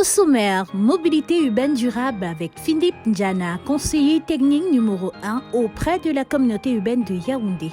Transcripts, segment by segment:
sommaire, mobilité urbaine durable avec Philippe Ndiana, conseiller technique numéro 1 auprès de la communauté urbaine de Yaoundé.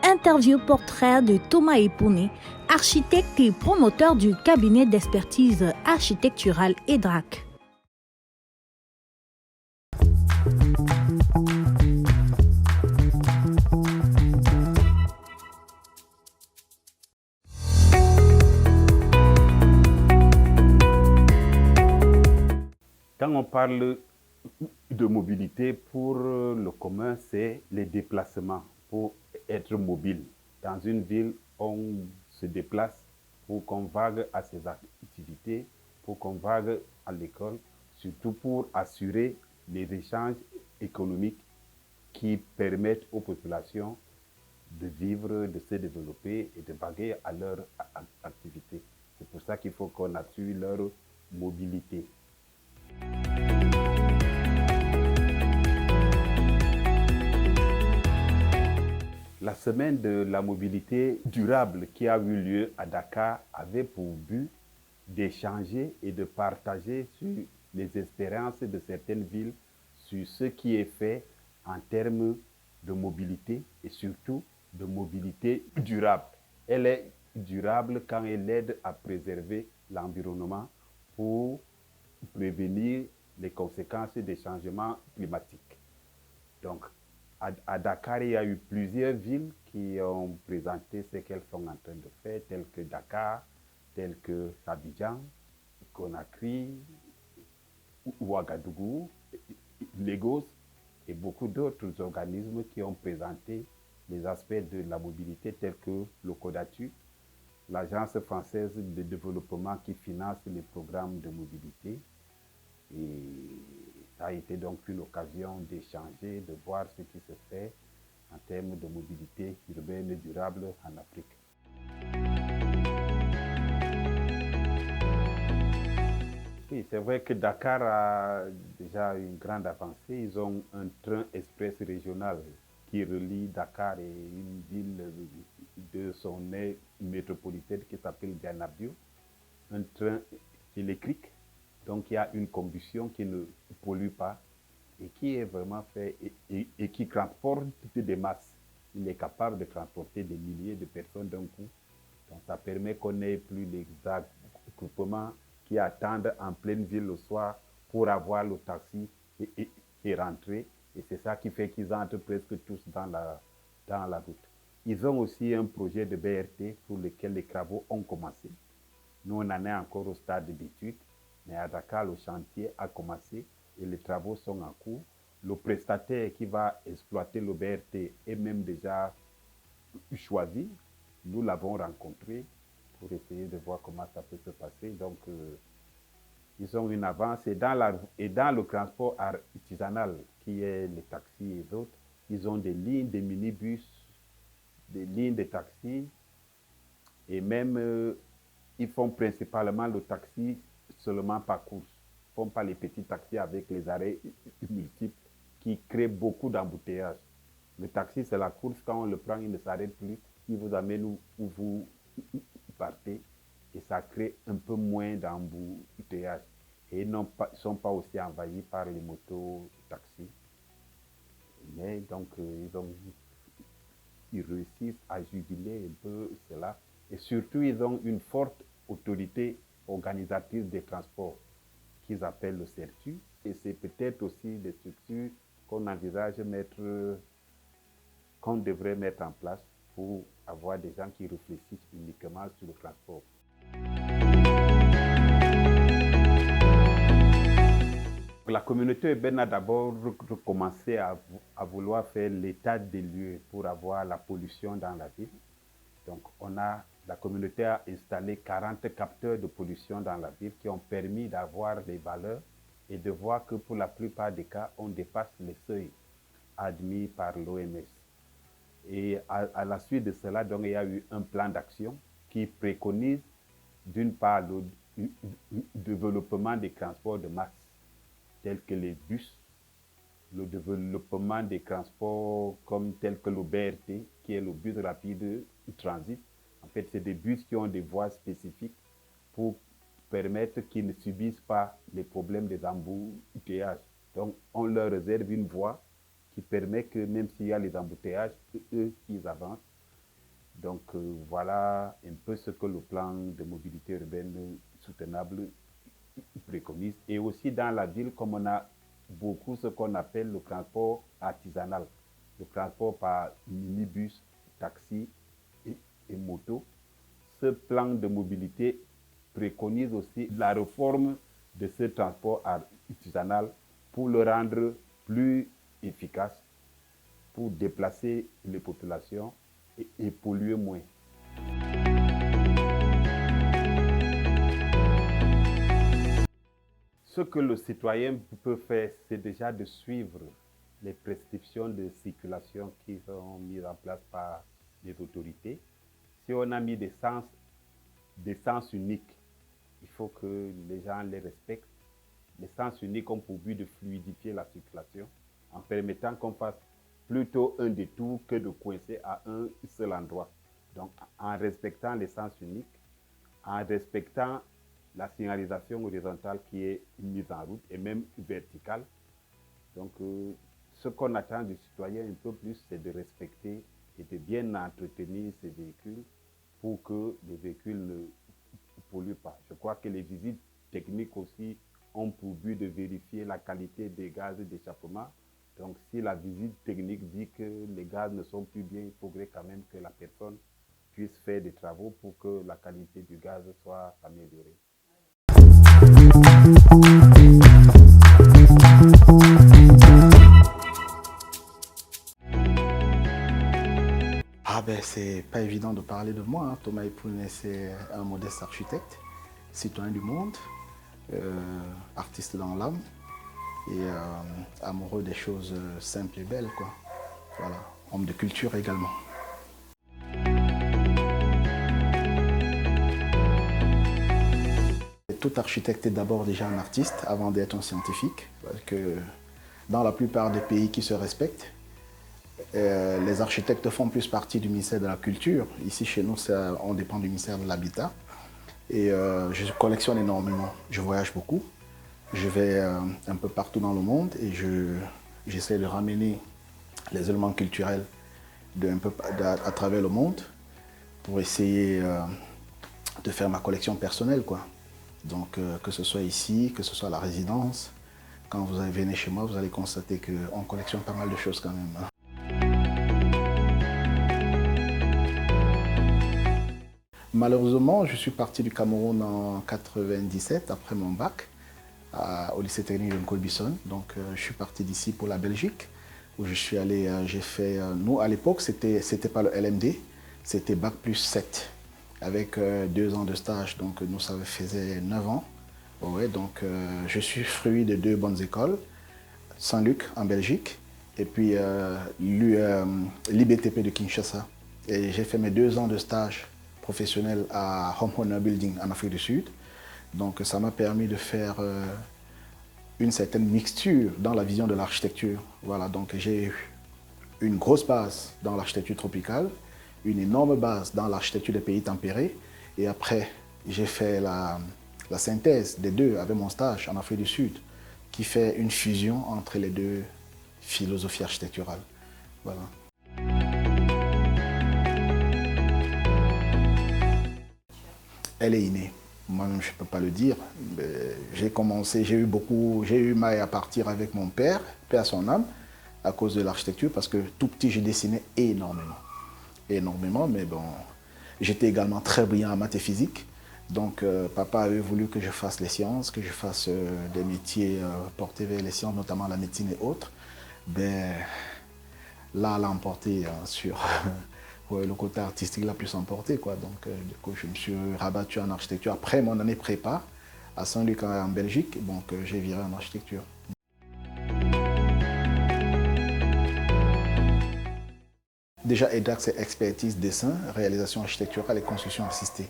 Interview portrait de Thomas Epouné, architecte et promoteur du cabinet d'expertise architecturale EDRAC. Quand on parle de mobilité pour le commun, c'est les déplacements pour être mobile. Dans une ville, on se déplace pour qu'on vague à ses activités, pour qu'on vague à l'école, surtout pour assurer les échanges économiques qui permettent aux populations de vivre, de se développer et de vaguer à leur activité. C'est pour ça qu'il faut qu'on assure leur mobilité. La semaine de la mobilité durable qui a eu lieu à Dakar avait pour but d'échanger et de partager sur les expériences de certaines villes, sur ce qui est fait en termes de mobilité et surtout de mobilité durable. Elle est durable quand elle aide à préserver l'environnement pour prévenir les conséquences des changements climatiques. Donc, à Dakar, il y a eu plusieurs villes qui ont présenté ce qu'elles sont en train de faire, telles que Dakar, telles que Abidjan, Conakry, Ouagadougou, Lagos et beaucoup d'autres organismes qui ont présenté les aspects de la mobilité tels que le CODATU, l'Agence française de développement qui finance les programmes de mobilité. Et ça a été donc une occasion d'échanger, de voir ce qui se fait en termes de mobilité urbaine durable en Afrique. Oui, c'est vrai que Dakar a déjà une grande avancée. Ils ont un train express régional qui relie Dakar et une ville de son aire métropolitaine qui s'appelle Diamniadio. Un train électrique. Donc il y a une combustion qui ne pollue pas et qui est vraiment fait et qui transporte des masses. Il est capable de transporter des milliers de personnes d'un coup. Donc ça permet qu'on n'ait plus les groupements qui attendent en pleine ville le soir pour avoir le taxi et rentrer. Et c'est ça qui fait qu'ils entrent presque tous dans la route. Ils ont aussi un projet de BRT pour lequel les travaux ont commencé. Nous, on en est encore au stade d'études. Mais à Dakar, le chantier a commencé et les travaux sont en cours. Le prestataire qui va exploiter le BRT est même déjà choisi. Nous l'avons rencontré pour essayer de voir comment ça peut se passer. Donc, ils ont une avance. Et dans le transport artisanal, qui est les taxis et autres, ils ont des lignes de minibus, des lignes de taxis. Et même, ils font principalement le taxi seulement par course. Ils ne font pas les petits taxis avec les arrêts multiples qui créent beaucoup d'embouteillages. Le taxi, c'est la course. Quand on le prend, il ne s'arrête plus. Il vous amène où vous partez et ça crée un peu moins d'embouteillages. Et ils ne sont pas aussi envahis par les motos taxis. Mais donc, ils réussissent à juguler un peu cela. Et surtout, ils ont une forte autorité organisatrice des transports qu'ils appellent le CERTU. Et c'est peut-être aussi des structures qu'on envisage qu'on devrait mettre en place pour avoir des gens qui réfléchissent uniquement sur le transport. La communauté urbaine a d'abord commencé à vouloir faire l'état des lieux pour avoir la pollution dans la ville. Donc, la communauté a installé 40 capteurs de pollution dans la ville qui ont permis d'avoir des valeurs et de voir que pour la plupart des cas, on dépasse les seuils admis par l'OMS. Et à la suite de cela, donc, il y a eu un plan d'action qui préconise d'une part le développement des transports de masse, tels que les bus, le développement des transports tels que le BRT, qui est le bus rapide transit. En fait, c'est des bus qui ont des voies spécifiques pour permettre qu'ils ne subissent pas les problèmes des embouteillages. Donc, on leur réserve une voie qui permet que même s'il y a les embouteillages, eux, qu'ils avancent. Donc, voilà un peu ce que le plan de mobilité urbaine soutenable préconise. Et aussi dans la ville, comme on a beaucoup ce qu'on appelle le transport artisanal, le transport par minibus, taxi et moto, ce plan de mobilité préconise aussi la réforme de ce transport artisanal pour le rendre plus efficace, pour déplacer les populations et polluer moins. Ce que le citoyen peut faire, c'est déjà de suivre les prescriptions de circulation qui sont mises en place par les autorités. Si on a mis des sens uniques, il faut que les gens les respectent. Les sens uniques ont pour but de fluidifier la circulation en permettant qu'on fasse plutôt un détour que de coincer à un seul endroit. Donc, en respectant les sens uniques, en respectant la signalisation horizontale qui est mise en route et même verticale. Donc, ce qu'on attend du citoyen un peu plus, c'est de respecter et de bien entretenir ces véhicules pour que les véhicules ne polluent pas. Je crois que les visites techniques aussi ont pour but de vérifier la qualité des gaz d'échappement. Donc, si la visite technique dit que les gaz ne sont plus bien, il faudrait quand même que la personne puisse faire des travaux pour que la qualité du gaz soit améliorée. Ah ben c'est pas évident de parler de moi, hein. Thomas Epouné, c'est un modeste architecte, citoyen du monde, artiste dans l'âme et amoureux des choses simples et belles, quoi. Voilà, homme de culture également. Tout architecte est d'abord déjà un artiste avant d'être un scientifique, parce que dans la plupart des pays qui se respectent, les architectes font plus partie du ministère de la Culture. Ici, chez nous, on dépend du ministère de l'Habitat. Et je collectionne énormément. Je voyage beaucoup. Je vais un peu partout dans le monde et j'essaie de ramener les éléments culturels à travers le monde pour essayer de faire ma collection personnelle, quoi. Donc, que ce soit ici, que ce soit à la résidence, quand vous venez chez moi, vous allez constater qu'on collectionne pas mal de choses quand même, hein. Malheureusement, je suis parti du Cameroun en 97 après mon bac au lycée technique de Nkolbison. Donc, je suis parti d'ici pour la Belgique où je suis allé, j'ai fait, nous à l'époque, c'était pas le LMD, c'était bac plus 7 avec 2 ans de stage. Donc, nous, ça faisait 9 ans. Ouais, donc, je suis fruit de 2 bonnes écoles, Saint-Luc en Belgique et puis l'IBTP de Kinshasa. Et j'ai fait mes 2 ans de stage professionnel à Home Honor Building en Afrique du Sud. Donc ça m'a permis de faire une certaine mixture dans la vision de l'architecture. Voilà, donc j'ai eu une grosse base dans l'architecture tropicale, une énorme base dans l'architecture des pays tempérés. Et après, j'ai fait la synthèse des deux avec mon stage en Afrique du Sud, qui fait une fusion entre les deux philosophies architecturales. Voilà. Elle est innée. Moi-même, je ne peux pas le dire. J'ai eu maille à partir avec mon père, paix à son âme, à cause de l'architecture, parce que tout petit, je dessinais énormément. Énormément, mais bon, j'étais également très brillant en maths et physique. Donc, papa avait voulu que je fasse les sciences, que je fasse des métiers portés vers les sciences, notamment la médecine et autres. Ben, là, elle a emporté sur... Ouais, le côté artistique l'a plus emporté, quoi. Donc, du coup, je me suis rabattu en architecture. Après mon année prépa, à Saint-Luc en Belgique, donc j'ai viré en architecture. Déjà, EDAC, c'est expertise, dessin, réalisation architecturale et construction assistée.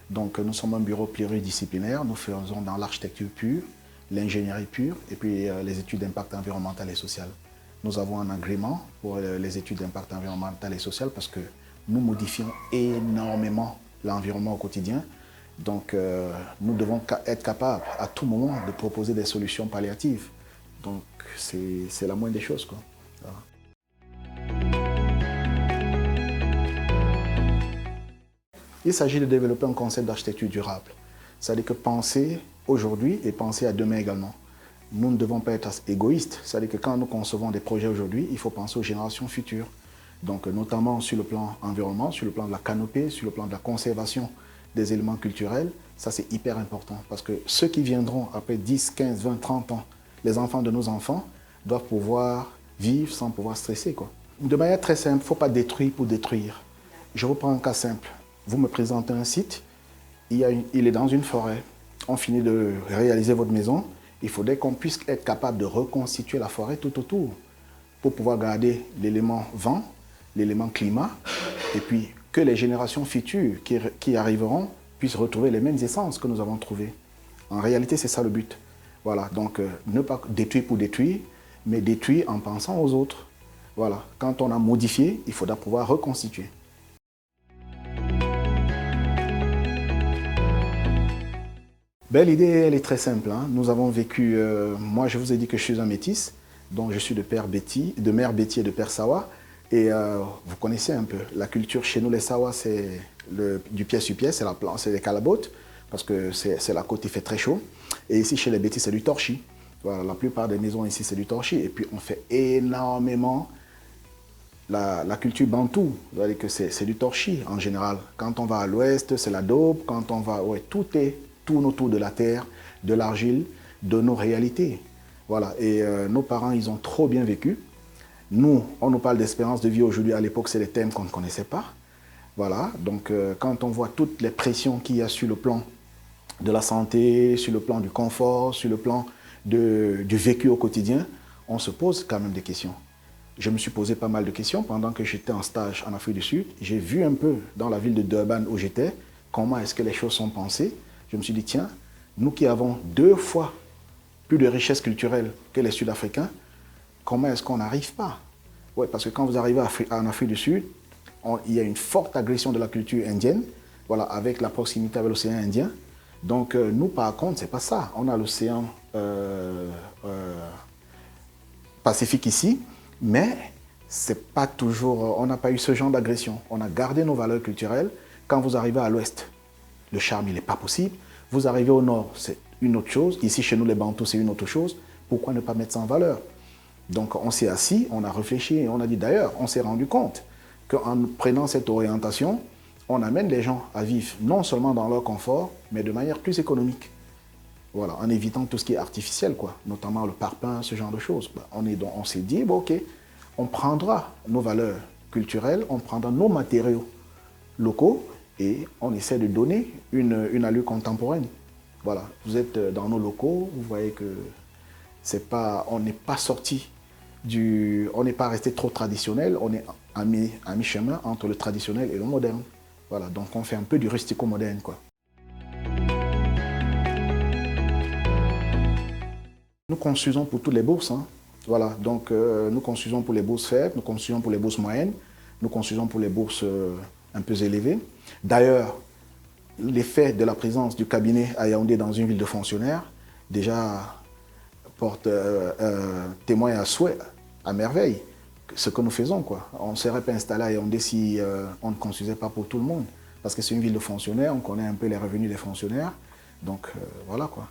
Donc, nous sommes un bureau pluridisciplinaire. Nous faisons dans l'architecture pure, l'ingénierie pure et puis les études d'impact environnemental et social. Nous avons un agrément pour les études d'impact environnemental et social parce que nous modifions énormément l'environnement au quotidien. Donc, nous devons être capables à tout moment de proposer des solutions palliatives. Donc, c'est la moindre des choses, quoi. Voilà. Il s'agit de développer un concept d'architecture durable. C'est-à-dire que penser aujourd'hui et penser à demain également. Nous ne devons pas être égoïstes. C'est-à-dire que quand nous concevons des projets aujourd'hui, il faut penser aux générations futures. Donc, notamment sur le plan environnement, sur le plan de la canopée, sur le plan de la conservation des éléments culturels, ça c'est hyper important. Parce que ceux qui viendront après 10, 15, 20, 30 ans, les enfants de nos enfants, doivent pouvoir vivre sans pouvoir stresser, quoi. De manière très simple, il ne faut pas détruire pour détruire. Je vous prends un cas simple. Vous me présentez un site, il est dans une forêt. On finit de réaliser votre maison. Il faudrait qu'on puisse être capable de reconstituer la forêt tout autour pour pouvoir garder l'élément vent, l'élément climat, et puis que les générations futures qui arriveront puissent retrouver les mêmes essences que nous avons trouvées. En réalité, c'est ça le but. Voilà, donc ne pas détruire pour détruire, mais détruire en pensant aux autres. Voilà, quand on a modifié, il faudra pouvoir reconstituer. Ben, l'idée, elle est très simple, hein. Nous avons vécu, moi je vous ai dit que je suis un métis, donc je suis de mère Betty et de père Sawa. Et vous connaissez un peu, la culture chez nous, les Sawa, c'est du pied sur pied, c'est les calabotes, parce que c'est la côte, il fait très chaud. Et ici, chez les Betty, c'est du torchis. Voilà, la plupart des maisons ici, c'est du torchis. Et puis, on fait énormément la culture bantou, c'est-à-dire que c'est du torchis en général. Quand on va à l'ouest, c'est la daube. Quand on va, ouais, tout tourne autour de la terre, de l'argile, de nos réalités. Voilà, et nos parents, ils ont trop bien vécu. Nous, on nous parle d'espérance de vie aujourd'hui. À l'époque, c'est des thèmes qu'on ne connaissait pas. Voilà, donc quand on voit toutes les pressions qu'il y a sur le plan de la santé, sur le plan du confort, sur le plan du vécu au quotidien, on se pose quand même des questions. Je me suis posé pas mal de questions pendant que j'étais en stage en Afrique du Sud. J'ai vu un peu dans la ville de Durban où j'étais, comment est-ce que les choses sont pensées. Je me suis dit, tiens, nous qui avons 2 fois plus de richesse culturelle que les Sud-Africains, comment est-ce qu'on n'arrive pas? Oui, parce que quand vous arrivez en Afrique du Sud, il y a une forte agression de la culture indienne, voilà, avec la proximité avec l'océan Indien. Donc nous, par contre, ce n'est pas ça. On a l'océan Pacifique ici, mais c'est pas toujours, on n'a pas eu ce genre d'agression. On a gardé nos valeurs culturelles. Quand vous arrivez à l'ouest, le charme, il n'est pas possible. Vous arrivez au nord, c'est une autre chose. Ici, chez nous, les Bantous, c'est une autre chose. Pourquoi ne pas mettre ça en valeur? Donc, on s'est assis, on a réfléchi et on a dit d'ailleurs, on s'est rendu compte qu'en prenant cette orientation, on amène les gens à vivre non seulement dans leur confort, mais de manière plus économique. Voilà, en évitant tout ce qui est artificiel, quoi, notamment le parpaing, ce genre de choses. On s'est dit, bon, ok, on prendra nos valeurs culturelles, on prendra nos matériaux locaux et on essaie de donner une allure contemporaine. Voilà, vous êtes dans nos locaux, vous voyez que on n'est pas sorti on n'est pas resté trop traditionnel, on est à mi-chemin entre le traditionnel et le moderne. Voilà, donc on fait un peu du rustico-moderne, quoi. Nous construisons pour toutes les bourses, hein. Voilà, donc nous construisons pour les bourses faibles, nous construisons pour les bourses moyennes, nous construisons pour les bourses un peu élevées. D'ailleurs, l'effet de la présence du cabinet à Yaoundé dans une ville de fonctionnaires, déjà porte témoin à souhait, à merveille, ce que nous faisons, quoi. On ne serait pas installé à Yaoundé si on ne construisait pas pour tout le monde. Parce que c'est une ville de fonctionnaires, on connaît un peu les revenus des fonctionnaires. Donc voilà, quoi.